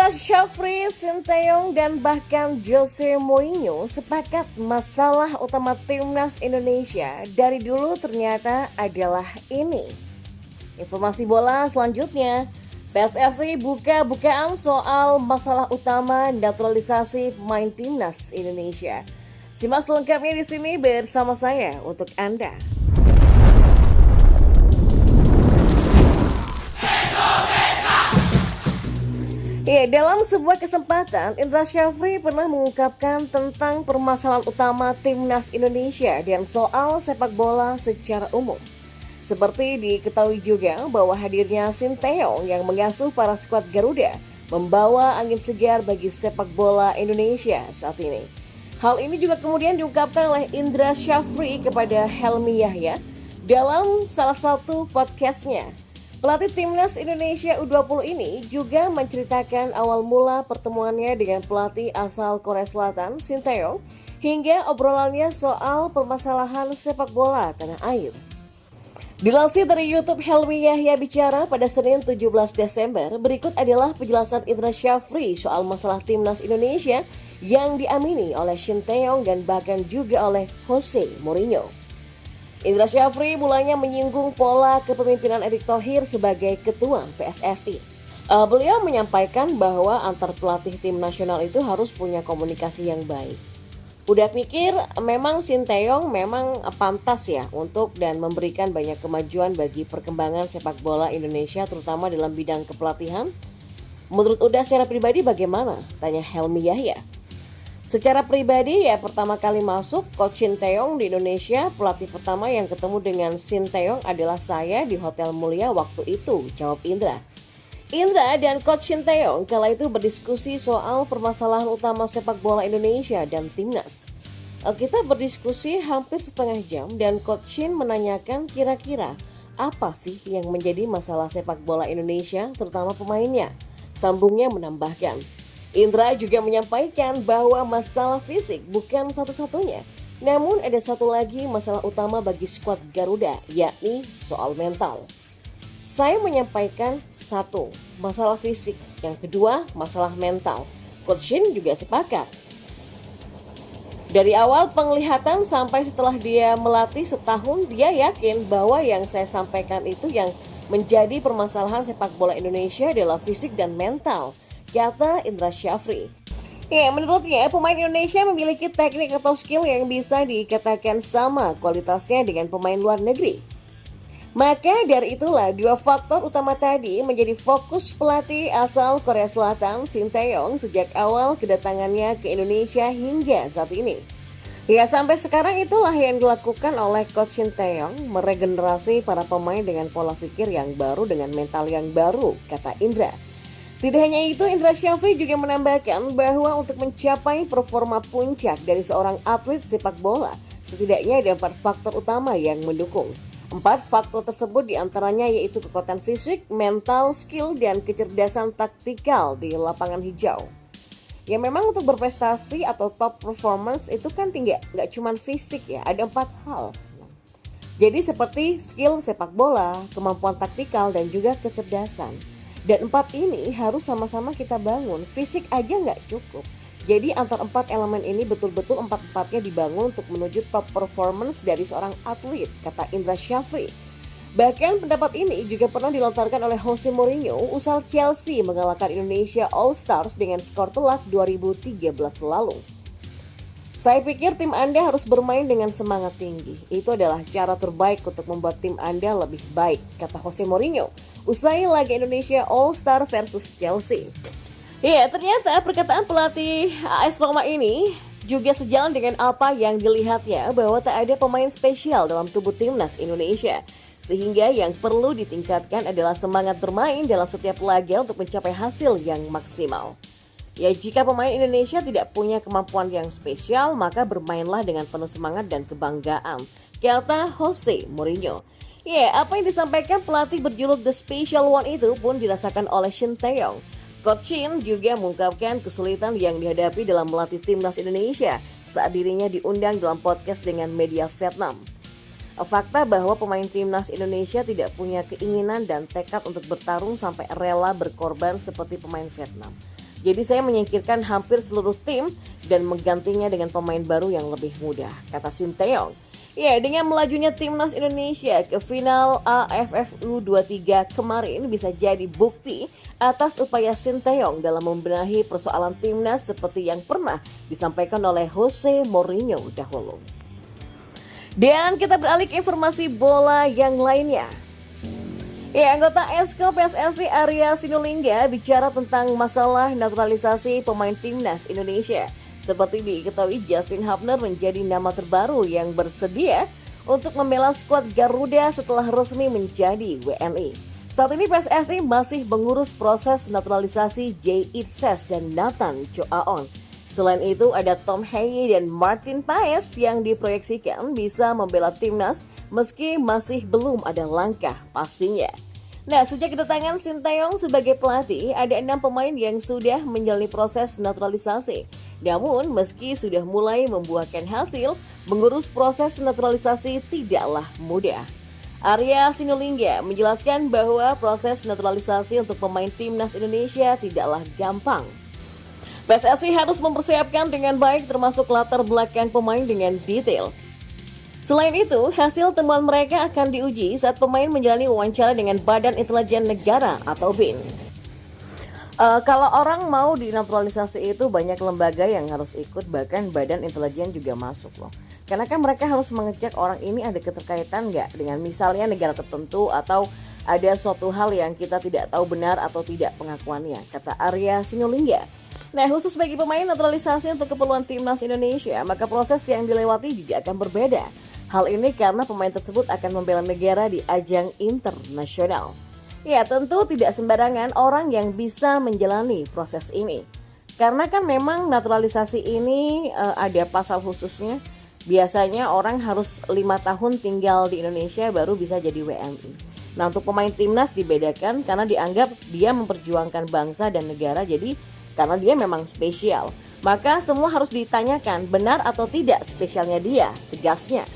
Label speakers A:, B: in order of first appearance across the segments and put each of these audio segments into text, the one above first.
A: Indra Syafri, Sinteyong, dan bahkan Jose Mourinho sepakat masalah utama timnas Indonesia dari dulu ternyata adalah ini. Informasi bola selanjutnya, PSSI buka-bukaan soal masalah utama naturalisasi pemain timnas Indonesia. Simak selengkapnya di sini bersama saya untuk Anda. Ya, dalam sebuah kesempatan, Indra Syafri pernah mengungkapkan tentang permasalahan utama timnas Indonesia dan soal sepak bola secara umum. Seperti diketahui juga bahwa hadirnya Sinteyong yang mengasuh para skuad Garuda membawa angin segar bagi sepak bola Indonesia saat ini. Hal ini juga kemudian diungkapkan oleh Indra Syafri kepada Helmi Yahya dalam salah satu podcastnya. Pelatih timnas Indonesia U20 ini juga menceritakan awal mula pertemuannya dengan pelatih asal Korea Selatan, Sinteyong, hingga obrolannya soal permasalahan sepak bola tanah air. Dilansir dari YouTube Helmi Yahya Bicara pada Senin 17 Desember, berikut adalah penjelasan Indra Syafri soal masalah timnas Indonesia yang diamini oleh Sinteyong dan bahkan juga oleh Jose Mourinho. Indra Syafri mulanya menyinggung pola kepemimpinan Erick Thohir sebagai ketua PSSI. Beliau menyampaikan bahwa antar pelatih tim nasional itu harus punya komunikasi yang baik. Udah pikir memang Sinteyong memang pantas ya untuk dan memberikan banyak kemajuan bagi perkembangan sepak bola Indonesia terutama dalam bidang kepelatihan. Menurut Uda secara pribadi bagaimana? Tanya Helmi Yahya. Secara pribadi ya pertama kali masuk Coach Sinteyong di Indonesia, pelatih pertama yang ketemu dengan Sinteyong adalah saya di Hotel Mulia waktu itu, jawab Indra. Indra dan Coach Sinteyong kala itu berdiskusi soal permasalahan utama sepak bola Indonesia dan timnas. Kita berdiskusi hampir setengah jam dan Coach Shin menanyakan kira-kira apa sih yang menjadi masalah sepak bola Indonesia terutama pemainnya. Sambungnya menambahkan, Indra juga menyampaikan bahwa masalah fisik bukan satu-satunya, namun ada satu lagi masalah utama bagi skuad Garuda, yakni soal mental. Saya menyampaikan satu, masalah fisik, yang kedua masalah mental. Coach Shin juga sepakat. Dari awal penglihatan sampai setelah dia melatih setahun, dia yakin bahwa yang saya sampaikan itu yang menjadi permasalahan sepak bola Indonesia adalah fisik dan mental, kata Indra Syafri. Ya, menurutnya pemain Indonesia memiliki teknik atau skill yang bisa dikatakan sama kualitasnya dengan pemain luar negeri. Maka dari itulah dua faktor utama tadi menjadi fokus pelatih asal Korea Selatan, Sinteyong, sejak awal kedatangannya ke Indonesia hingga saat ini. Ya, sampai sekarang itulah yang dilakukan oleh Coach Sinteyong, meregenerasi para pemain dengan pola pikir yang baru dengan mental yang baru, kata Indra. Tidak hanya itu, Indra Syafri juga menambahkan bahwa untuk mencapai performa puncak dari seorang atlet sepak bola, setidaknya ada 4 faktor utama yang mendukung. 4 faktor tersebut diantaranya yaitu kekuatan fisik, mental, skill, dan kecerdasan taktikal di lapangan hijau. Ya memang untuk berprestasi atau top performance itu kan nggak cuma fisik ya, ada 4 hal. Jadi seperti skill sepak bola, kemampuan taktikal, dan juga kecerdasan. Dan 4 ini harus sama-sama kita bangun, fisik aja nggak cukup. Jadi antar 4 elemen ini betul-betul 4-4-nya dibangun untuk menuju top performance dari seorang atlet, kata Indra Syafri. Bahkan pendapat ini juga pernah dilontarkan oleh Jose Mourinho usai Chelsea mengalahkan Indonesia All Stars dengan skor telak 2013 lalu. Saya pikir tim Anda harus bermain dengan semangat tinggi. Itu adalah cara terbaik untuk membuat tim Anda lebih baik, kata Jose Mourinho usai laga Indonesia All Star versus Chelsea. Ya, ternyata perkataan pelatih AS Roma ini juga sejalan dengan apa yang dilihatnya bahwa tak ada pemain spesial dalam tubuh timnas Indonesia. Sehingga yang perlu ditingkatkan adalah semangat bermain dalam setiap laga untuk mencapai hasil yang maksimal. Ya, jika pemain Indonesia tidak punya kemampuan yang spesial, maka bermainlah dengan penuh semangat dan kebanggaan, kata Jose Mourinho. Ya, apa yang disampaikan pelatih berjuluk The Special One itu pun dirasakan oleh Sinteyong. Coach Shin juga mengungkapkan kesulitan yang dihadapi dalam melatih timnas Indonesia saat dirinya diundang dalam podcast dengan media Vietnam. Fakta bahwa pemain timnas Indonesia tidak punya keinginan dan tekad untuk bertarung sampai rela berkorban seperti pemain Vietnam. Jadi saya menyingkirkan hampir seluruh tim dan menggantinya dengan pemain baru yang lebih muda, kata Sinteyong. Ya, dengan melajunya timnas Indonesia ke final AFF U23 kemarin bisa jadi bukti atas upaya Sinteyong dalam membenahi persoalan timnas seperti yang pernah disampaikan oleh Jose Mourinho dahulu. Dan kita beralih ke informasi bola yang lainnya. Ya, anggota Esko PSSI Arya Sinulinga bicara tentang masalah naturalisasi pemain timnas Indonesia. Seperti diketahui, Justin Hubner menjadi nama terbaru yang bersedia untuk membela skuad Garuda setelah resmi menjadi WNI. Saat ini PSSI masih mengurus proses naturalisasi Jay Itses dan Nathan Choaon. Selain itu, ada Tom Haye dan Martin Paes yang diproyeksikan bisa membela timnas meski masih belum ada langkah pastinya. Nah, sejak kedatangan Sinteyong sebagai pelatih, ada 6 pemain yang sudah menjalani proses naturalisasi. Namun, meski sudah mulai membuahkan hasil, mengurus proses naturalisasi tidaklah mudah. Arya Sinulinga menjelaskan bahwa proses naturalisasi untuk pemain timnas Indonesia tidaklah gampang. PSSI harus mempersiapkan dengan baik termasuk latar belakang pemain dengan detail. Selain itu, hasil temuan mereka akan diuji saat pemain menjalani wawancara dengan Badan Intelijen Negara atau BIN. Kalau orang mau dinaturalisasi itu banyak lembaga yang harus ikut, bahkan Badan Intelijen juga masuk loh. Karena kan mereka harus mengecek orang ini ada keterkaitan nggak dengan misalnya negara tertentu atau ada suatu hal yang kita tidak tahu benar atau tidak pengakuannya, kata Arya Sinulinga. Nah, khusus bagi pemain naturalisasi untuk keperluan timnas Indonesia, maka proses yang dilewati juga akan berbeda. Hal ini karena pemain tersebut akan membela negara di ajang internasional. Ya, tentu tidak sembarangan orang yang bisa menjalani proses ini. Karena kan memang naturalisasi ini ada pasal khususnya. Biasanya orang harus 5 tahun tinggal di Indonesia baru bisa jadi WNI. Nah, untuk pemain timnas dibedakan karena dianggap dia memperjuangkan bangsa dan negara, jadi karena dia memang spesial. Maka semua harus ditanyakan benar atau tidak spesialnya dia, tegasnya.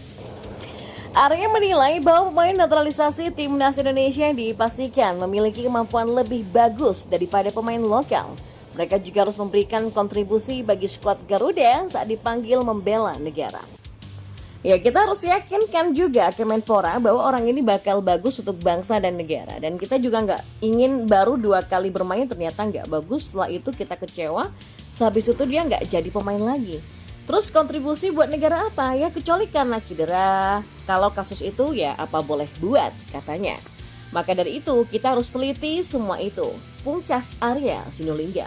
A: Arya menilai bahwa pemain naturalisasi timnas Indonesia yang dipastikan memiliki kemampuan lebih bagus daripada pemain lokal. Mereka juga harus memberikan kontribusi bagi skuad Garuda saat dipanggil membela negara. Ya, kita harus yakinkan juga Kemenpora bahwa orang ini bakal bagus untuk bangsa dan negara. Dan kita juga nggak ingin baru 2 kali bermain ternyata nggak bagus, setelah itu kita kecewa, sehabis itu dia nggak jadi pemain lagi. Terus kontribusi buat negara apa? Ya kecuali karena cedera. Kalau kasus itu ya apa boleh buat, katanya. Maka dari itu kita harus teliti semua itu. Pungkas Arya Sinulinga.